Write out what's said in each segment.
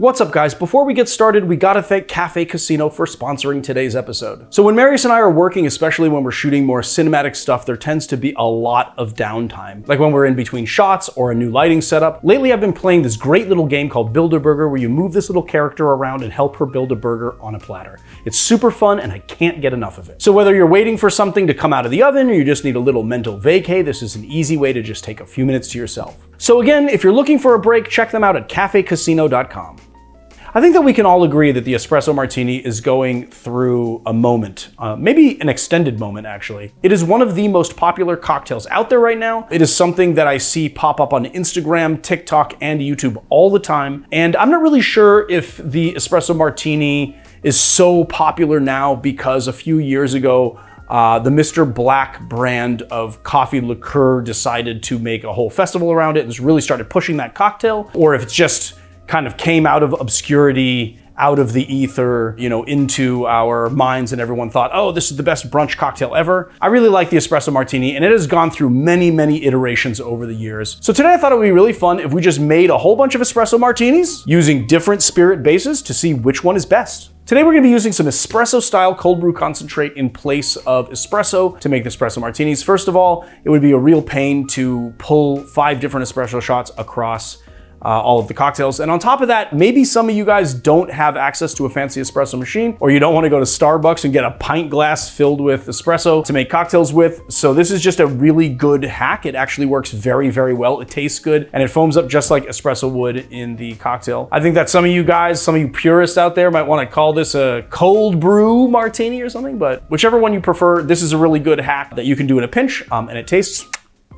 What's up, guys? Before we get started, we gotta thank Cafe Casino for sponsoring today's episode. So when Marius and I are working, especially when we're shooting more cinematic stuff, there tends to be a lot of downtime. Like when we're in between shots or a new lighting setup. Lately, I've been playing this great little game called Build-A-Burger where you move this little character around and help her build a burger on a platter. It's super fun and I can't get enough of it. So whether you're waiting for something to come out of the oven or you just need a little mental vacay, this is an easy way to just take a few minutes to yourself. So again, if you're looking for a break, check them out at cafecasino.com. I think that we can all agree that the Espresso Martini is going through a moment, maybe an extended moment actually. It is one of the most popular cocktails out there right now. It is something that I see pop up on Instagram, TikTok, and YouTube all the time. And I'm not really sure if the Espresso Martini is so popular now because a few years ago, the Mr. Black brand of coffee liqueur decided to make a whole festival around it and really started pushing that cocktail, or if it's just kind of came out of obscurity, out of the ether, into our minds, and everyone thought, oh, this is the best brunch cocktail ever. I really like the Espresso Martini, and it has gone through many, many iterations over the years. So today I thought it would be really fun if we just made a whole bunch of Espresso Martinis using different spirit bases to see which one is best. Today we're gonna be using some espresso-style cold brew concentrate in place of espresso to make the Espresso Martinis. First of all, it would be a real pain to pull 5 different espresso shots across all of the cocktails. And on top of that, maybe some of you guys don't have access to a fancy espresso machine, or you don't want to go to Starbucks and get a pint glass filled with espresso to make cocktails with. So this is just a really good hack. It actually works very, very well. It tastes good and it foams up just like espresso would in the cocktail. I think that some of you guys, some of you purists out there might want to call this a cold brew martini or something, but whichever one you prefer, this is a really good hack that you can do in a pinch, and it tastes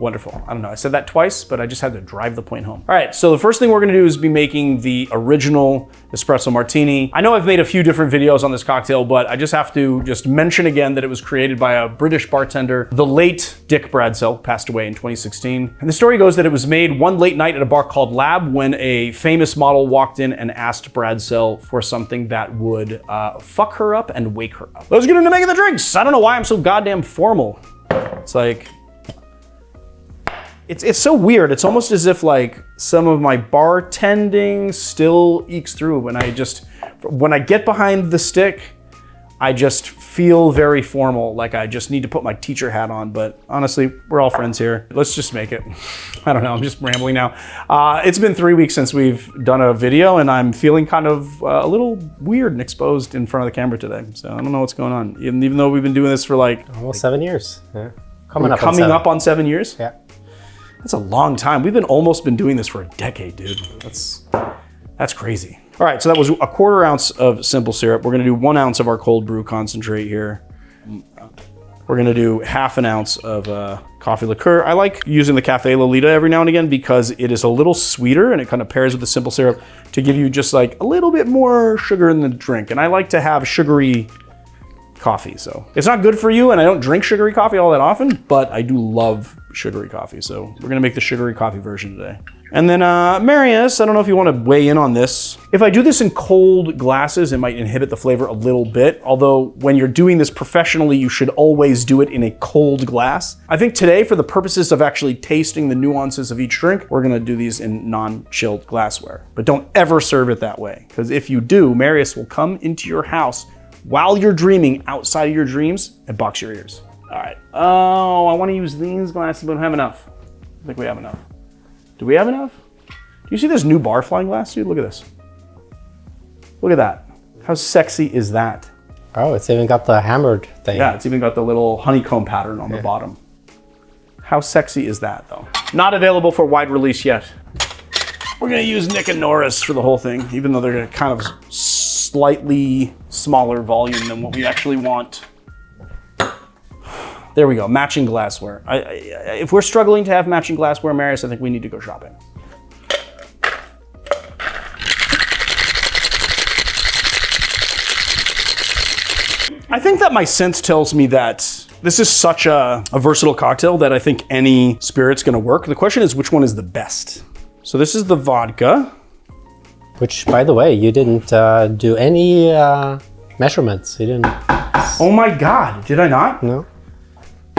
wonderful. I don't know, I said that twice, but I just had to drive the point home. All right, so the first thing we're gonna do is be making the original Espresso Martini. I know I've made a few different videos on this cocktail, but I just have to mention again that it was created by a British bartender. The late Dick Bradsell passed away in 2016. And the story goes that it was made one late night at a bar called Lab when a famous model walked in and asked Bradsell for something that would fuck her up and wake her up. Let's get into making the drinks. I don't know why I'm so goddamn formal. It's like, it's so weird. It's almost as if like some of my bartending still ekes through when I get behind the stick, I just feel very formal, like I just need to put my teacher hat on, but honestly, we're all friends here. Let's just make it. I don't know, I'm just rambling now. It's been 3 weeks since we've done a video and I'm feeling kind of a little weird and exposed in front of the camera today. So I don't know what's going on, even though we've been doing this for like almost 7 years. Yeah. Coming up on 7 years? Yeah. That's a long time. We've almost been doing this for a decade, dude. That's crazy. All right, so that was a 1/4 ounce of simple syrup. We're gonna do 1 ounce of our cold brew concentrate here. We're gonna do 1/2 ounce of coffee liqueur. I like using the Cafe Lolita every now and again because it is a little sweeter and it kind of pairs with the simple syrup to give you just like a little bit more sugar in the drink. And I like to have sugary coffee, so it's not good for you, and I don't drink sugary coffee all that often, but I do love sugary coffee, so we're gonna make the sugary coffee version today. And then Marius, I don't know if you want to weigh in on this. If I do this in cold glasses, it might inhibit the flavor a little bit, although when you're doing this professionally, you should always do it in a cold glass. I think today, for the purposes of actually tasting the nuances of each drink, we're gonna do these in non-chilled glassware. But don't ever serve it that way, because if you do, Marius will come into your house while you're dreaming outside of your dreams and box your ears. All right. Oh, I want to use these glasses, but I don't have enough. I think we have enough. Do we have enough? Do you see this new barfly glass, dude? Look at this. Look at that. How sexy is that? Oh, it's even got the hammered thing. Yeah, it's even got the little honeycomb pattern on the bottom. How sexy is that, though? Not available for wide release yet. We're gonna use Nick and Norris for the whole thing, even though they're gonna kind of slightly smaller volume than what we actually want. There we go, matching glassware. If we're struggling to have matching glassware, Marius, I think we need to go shopping. I think that my sense tells me that this is such a versatile cocktail that I think any spirit's gonna work. The question is, which one is the best? So this is the vodka. Which, by the way, you didn't do any measurements. You didn't. Oh my God, did I not? No.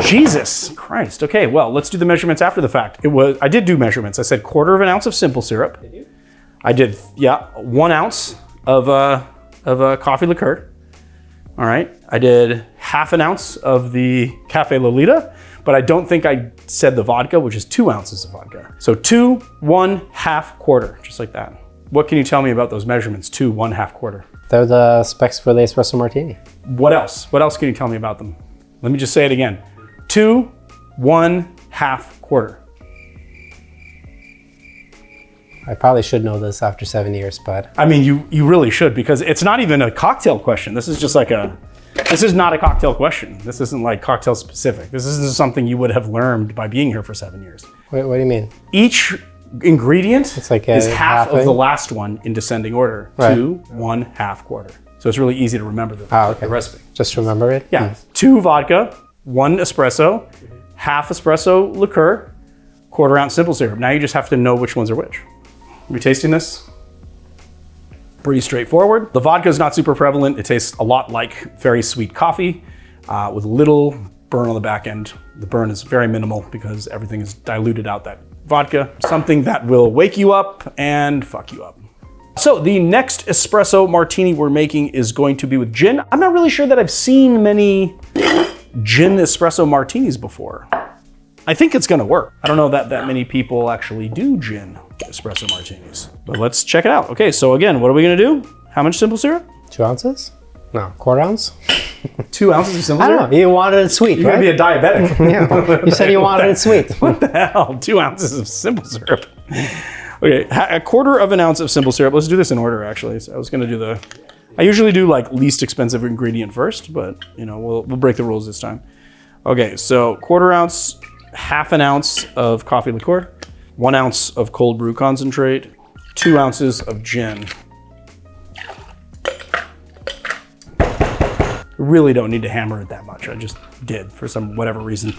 Jesus Christ. Okay, well, let's do the measurements after the fact. I did do measurements. I said 1/4 ounce of simple syrup. Did you? I did, yeah, 1 ounce of coffee liqueur. All right, I did half an ounce of the Cafe Lolita, but I don't think I said the vodka, which is 2 ounces of vodka. So 2, 1, half, quarter, just like that. What can you tell me about those measurements? 2, 1, half, quarter. They're the specs for the Espresso Martini. What else? What else can you tell me about them? Let me just say it again. 2, 1, half, quarter. I probably should know this after 7 years, but... I mean, you really should, because it's not even a cocktail question. This is just like this is not a cocktail question. This isn't like cocktail specific. This isn't something you would have learned by being here for 7 years. What do you mean? Each ingredient it's like is half of the last one in descending order. Right. 2, 1, half, quarter. So it's really easy to remember the recipe. Just remember it? Yeah, 2 vodka, 1 espresso, half espresso liqueur, quarter ounce simple syrup. Now you just have to know which ones are which. Are we tasting this? Pretty straightforward. The vodka is not super prevalent. It tastes a lot like very sweet coffee with little burn on the back end. The burn is very minimal because everything is diluted out that vodka. Something that will wake you up and fuck you up. So the next espresso martini we're making is going to be with gin. I'm not really sure that I've seen many gin espresso martinis before. I think it's gonna work. I don't know that many people actually do gin espresso martinis, but let's check it out. Okay, so again, what are we gonna do? How much simple syrup? 2 ounces? No, quarter ounce? 2 ounces of simple I syrup? don't know, you wanted it sweet, You're right? gonna be a diabetic. Yeah, you said you wanted it sweet. What the hell? 2 ounces of simple syrup. Okay, a quarter of an ounce of simple syrup. Let's do this in order, actually. So I was gonna do I usually do like least expensive ingredient first, but you know, we'll break the rules this time. Okay, so quarter ounce, half an ounce of coffee liqueur, 1 ounce of cold brew concentrate, 2 ounces of gin. Really don't need to hammer it that much. I just did for whatever reason.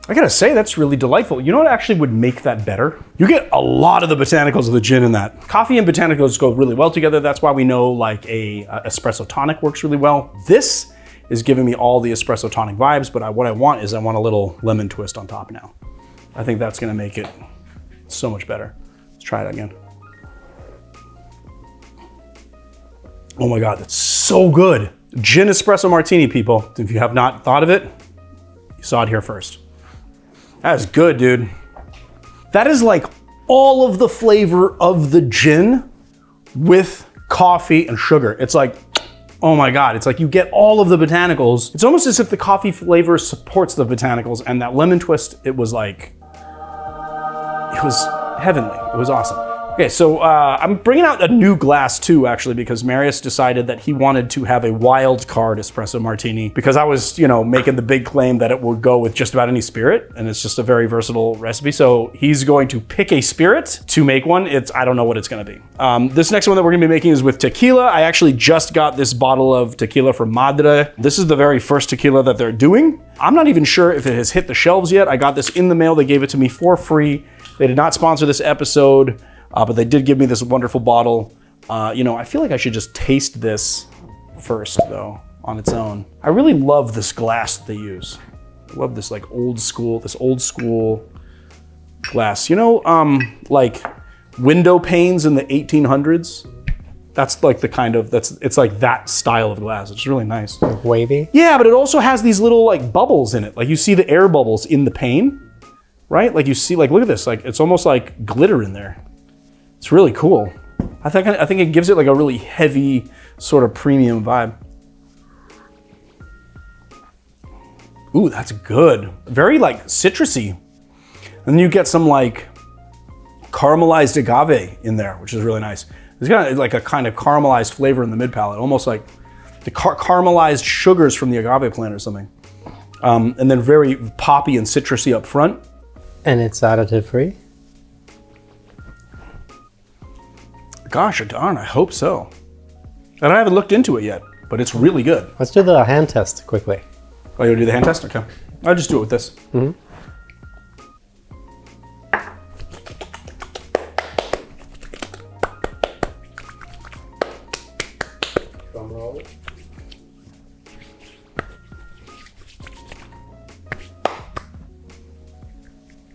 I gotta say, that's really delightful. You know what actually would make that better? You get a lot of the botanicals of the gin in that. Coffee and botanicals go really well together. That's why we know like a espresso tonic works really well. This is giving me all the espresso tonic vibes, but what I want is I want a little lemon twist on top now. I think that's gonna make it so much better. Let's try it again. Oh my God, that's so good. Gin espresso martini, people. If you have not thought of it, you saw it here first. That is good, dude. That is like all of the flavor of the gin with coffee and sugar. It's like, oh my God, it's like you get all of the botanicals. It's almost as if the coffee flavor supports the botanicals, and that lemon twist, it was like, it was heavenly. It was awesome. Okay, so I'm bringing out a new glass too, actually, because Marius decided that he wanted to have a wild card espresso martini because I was, you know, making the big claim that it would go with just about any spirit, and it's just a very versatile recipe. So he's going to pick a spirit to make one. I don't know what it's going to be. This next one that we're going to be making is with tequila. I actually just got this bottle of tequila from Madre. This is the very first tequila that they're doing. I'm not even sure if it has hit the shelves yet. I got this in the mail. They gave it to me for free. They did not sponsor this episode. But they did give me this wonderful bottle. You know, I feel like I should just taste this first, though, on its own. I really love this glass that they use. I love this like old school glass. You know, like window panes in the 1800s. That's like the kind of, it's like that style of glass. It's really nice. Like wavy? Yeah, but it also has these little like bubbles in it. Like you see the air bubbles in the pane, right? Like you see, like, look at this. Like it's almost like glitter in there. It's really cool. I think it gives it like a really heavy sort of premium vibe. Ooh, that's good. Very like citrusy. And then you get some like caramelized agave in there, which is really nice. It's got like a kind of caramelized flavor in the mid palate, almost like the caramelized sugars from the agave plant or something. And then very poppy and citrusy up front. And it's additive free? Gosh darn, I hope so. And I haven't looked into it yet, but it's really good. Let's do the hand test quickly. Oh, you want to do the hand test? Okay. I'll just do it with this. Mm-hmm.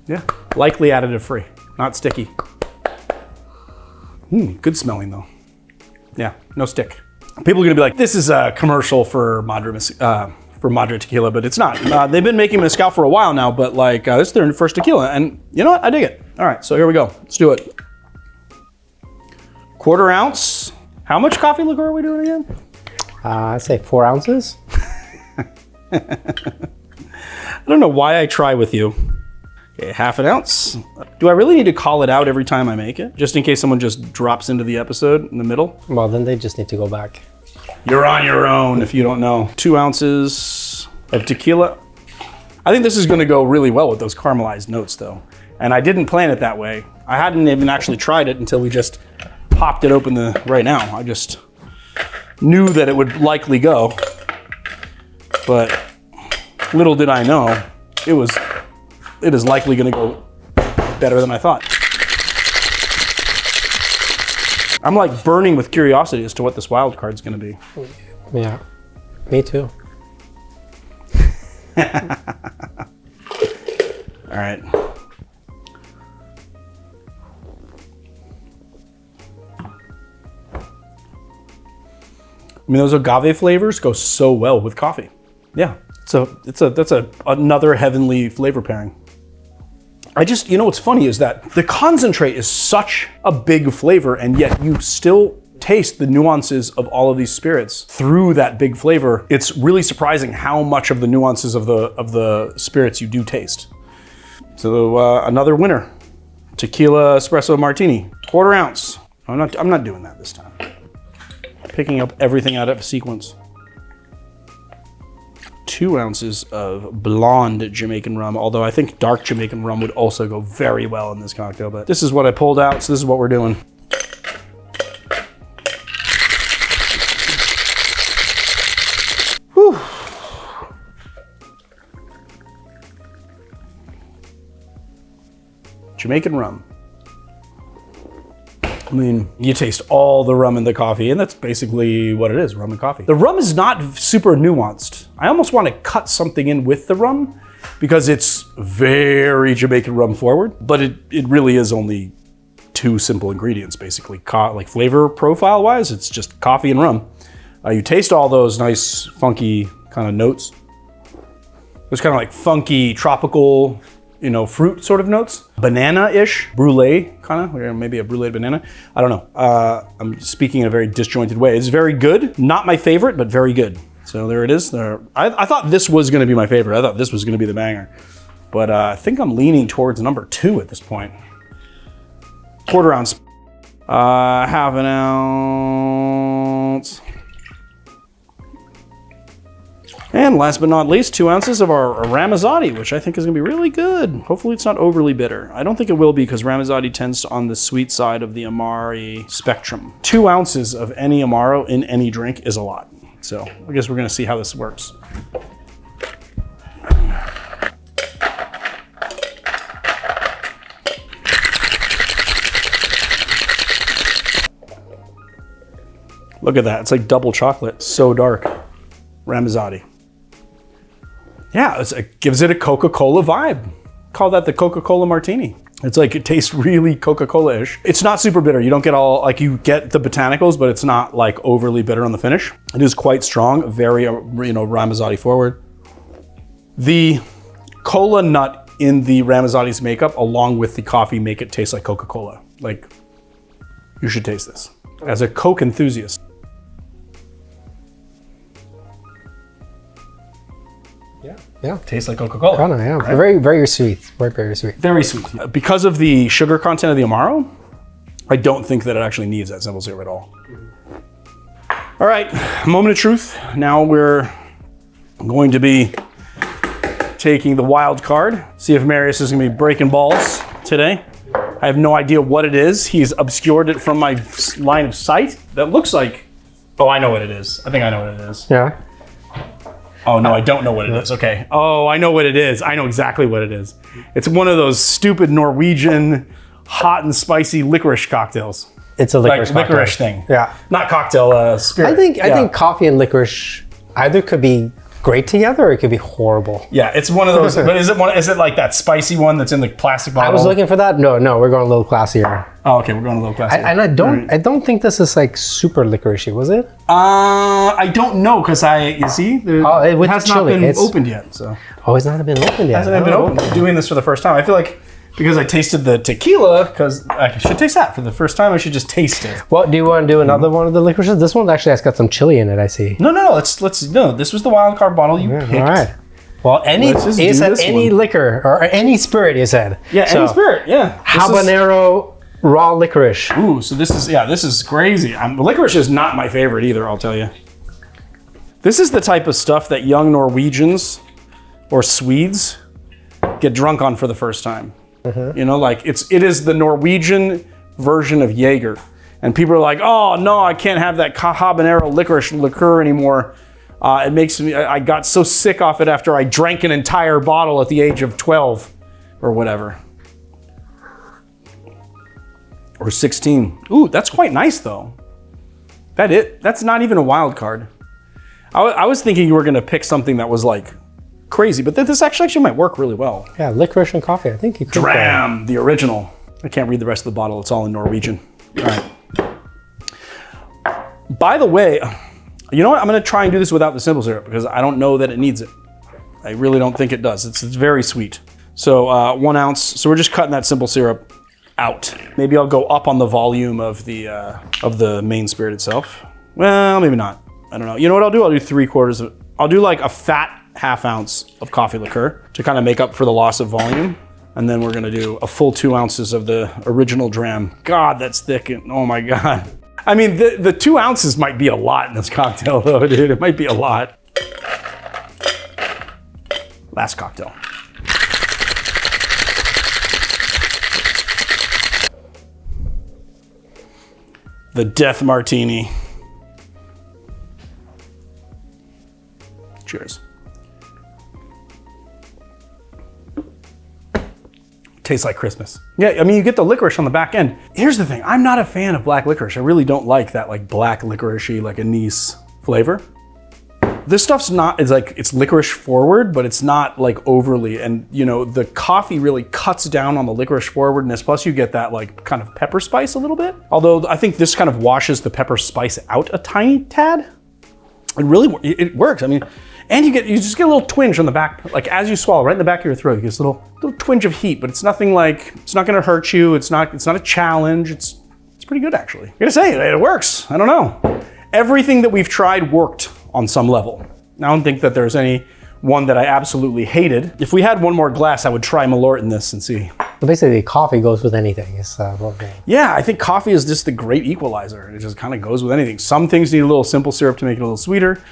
Yeah, likely additive free, not sticky. Good smelling though. Yeah, no stick. People are gonna be like, this is a commercial for Madre tequila, but it's not. They've been making mezcal for a while now, but like this is their first tequila, and you know what? I dig it. All right, so here we go. Let's do it. 1/4 ounce. How much coffee liqueur are we doing again? I'd say 4 ounces. I don't know why I try with you. Okay, 1/2 ounce. Do I really need to call it out every time I make it? Just in case someone just drops into the episode in the middle? Well, then they just need to go back. You're on your own if you don't know. 2 ounces of tequila. I think this is gonna go really well with those caramelized notes though. And I didn't plan it that way. I hadn't even actually tried it until we just popped it open right now. I just knew that it would likely go. But little did I know, it is likely gonna go better than I thought. I'm like burning with curiosity as to what this wild card's gonna be. Yeah, me too. All right. I mean, those agave flavors go so well with coffee. Yeah, that's another heavenly flavor pairing. You know what's funny is that the concentrate is such a big flavor, and yet you still taste the nuances of all of these spirits through that big flavor. It's really surprising how much of the nuances of the spirits you do taste. So another winner, Tequila Espresso Martini, 1/4 ounce. I'm not doing that this time. Picking up everything out of sequence. 2 ounces of blonde Jamaican rum, although I think dark Jamaican rum would also go very well in this cocktail, but this is what I pulled out, so this is what we're doing. Whew. Jamaican rum. I mean, you taste all the rum in the coffee, and that's basically what it is, rum and coffee. The rum is not super nuanced. I almost want to cut something in with the rum because it's very Jamaican rum forward, but it really is only 2 simple ingredients, basically. Like flavor profile wise, it's just coffee and rum. You taste all those nice, funky kind of notes. There's kind of like funky, tropical, you know, fruit sort of notes. Banana-ish, brulee kind of, or maybe a brulee banana. I don't know. I'm speaking in a very disjointed way. It's very good. Not my favorite, but very good. So there it is. I thought this was gonna be my favorite. I thought this was gonna be the banger. But I think I'm leaning towards number 2 at this point. 1/4 ounce. 1/2 ounce. And last but not least, 2 ounces of our Ramazzotti, which I think is gonna be really good. Hopefully it's not overly bitter. I don't think it will be because Ramazzotti tends on the sweet side of the Amari spectrum. 2 ounces of any Amaro in any drink is a lot. So I guess we're gonna see how this works. Look at that, it's like double chocolate, so dark. Ramazzotti. Yeah, it gives it a Coca-Cola vibe. Call that the Coca-Cola Martini. It's like, it tastes really Coca-Cola-ish. It's not super bitter. You don't get all, like you get the botanicals, but it's not like overly bitter on the finish. It is quite strong, very, you know, Ramazzotti forward. The cola nut in the Ramazzotti's makeup, along with the coffee, make it taste like Coca-Cola. Like, you should taste this. As a Coke enthusiast. Yeah. Tastes like Coca-Cola. Oh, no, yeah. Right? Very, very sweet. Very, very sweet. Very sweet. Because of the sugar content of the Amaro, I don't think that it actually needs that simple syrup at all. All right, moment of truth. Now we're going to be taking the wild card. See if Marius is gonna be breaking balls today. I have no idea what it is. He's obscured it from my line of sight. That looks like, oh, I know what it is. I think I know what it is. Yeah. Oh, no, I don't know what it is. Okay. Oh, I know what it is. I know exactly what it is. It's one of those stupid Norwegian hot and spicy licorice cocktails. It's a licorice like cocktail. licorice thing. Yeah. Not cocktail, spirit. I think coffee and licorice either could be great together, or it could be horrible. Yeah, it's one of those. But is it like that spicy one that's in the plastic bottle? I was looking for that. No, we're going a little classier. Oh, okay, we're going a little classier. And I don't think this is like super licoricey, was it? I don't know because you see, it has not been opened yet. So it's not been opened yet. Hasn't been opened. I'm doing this for the first time. I feel like because I tasted the tequila, because I should taste that for the first time. I should just taste it. Well, do you want to do another one of the licorices? This one actually has got some chili in it. I see. No. Let's no. This was the wild card bottle you picked. All right. Well, any liquor or any spirit, you said. Yeah, any spirit. Yeah. Habanero raw licorice. Ooh, so this is crazy. Licorice is not my favorite either. I'll tell you. This is the type of stuff that young Norwegians or Swedes get drunk on for the first time. You know, like it is the Norwegian version of Jaeger. And people are like, oh no, I can't have that habanero licorice liqueur anymore. It makes me, I got so sick off it after I drank an entire bottle at the age of 12 or whatever. Or 16. Ooh, that's quite nice though. That's not even a wild card. I was thinking you were gonna pick something that was like crazy, but this actually might work really well. Yeah, licorice and coffee. I think you could. Dram, the original. I can't read the rest of the bottle. It's all in Norwegian. All right. By the way, you know what? I'm going to try and do this without the simple syrup because I don't know that it needs it. I really don't think it does. It's very sweet. So 1 ounce. So we're just cutting that simple syrup out. Maybe I'll go up on the volume of the main spirit itself. Well, maybe not. I don't know. You know what I'll do? I'll do 3/4 of. I'll do like a fat ½ ounce of coffee liqueur to kind of make up for the loss of volume. And then we're gonna do a full 2 ounces of the original dram. God, that's thick. Oh my God. I mean, the 2 ounces might be a lot in this cocktail though, dude. It might be a lot. Last cocktail. The Death Martini. Cheers. Tastes like Christmas. Yeah, I mean, you get the licorice on the back end. Here's the thing, I'm not a fan of black licorice. I really don't like that like black licorice-y, like anise flavor. This stuff's not, it's licorice forward, but it's not like overly, and you know, the coffee really cuts down on the licorice forwardness, plus you get that like kind of pepper spice a little bit. Although I think this kind of washes the pepper spice out a tiny tad. It works, I mean, and you just get a little twinge on the back, like as you swallow, right in the back of your throat, you get this little twinge of heat, but it's nothing like, it's not gonna hurt you, it's not a challenge, it's pretty good actually. I'm gonna say, it works, I don't know. Everything that we've tried worked on some level. I don't think that there's any one that I absolutely hated. If we had one more glass, I would try Malort in this and see. So basically coffee goes with anything. Yeah, I think coffee is just the great equalizer. It just kind of goes with anything. Some things need a little simple syrup to make it a little sweeter.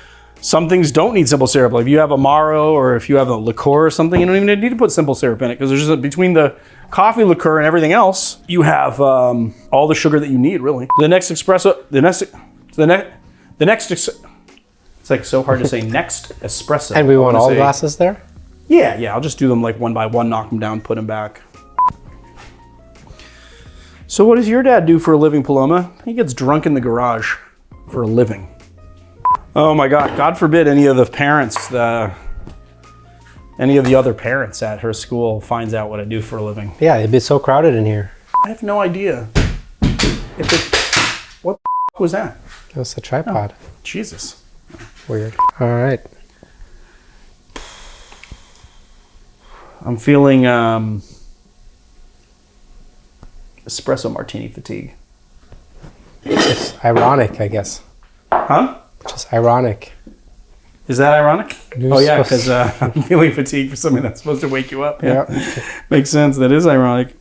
Some things don't need simple syrup. Like if you have Amaro or if you have a liqueur or something, you don't even need to put simple syrup in it because there's just between the coffee liqueur and everything else, you have all the sugar that you need, really. The next espresso, it's like so hard to say next espresso. And we want all glasses there? Yeah, I'll just do them like one by one, knock them down, put them back. So what does your dad do for a living, Paloma? He gets drunk in the garage for a living. Oh my God, God forbid any of the parents, any of the other parents at her school finds out what I do for a living. Yeah, it'd be so crowded in here. I have no idea. What the was that? It was a tripod. Oh, Jesus. Weird. All right. I'm feeling espresso martini fatigue. It's ironic, I guess. Huh? Just ironic. Is that ironic? Oh yeah, because I'm feeling fatigued for something that's supposed to wake you up. Yeah. Makes sense. That is ironic.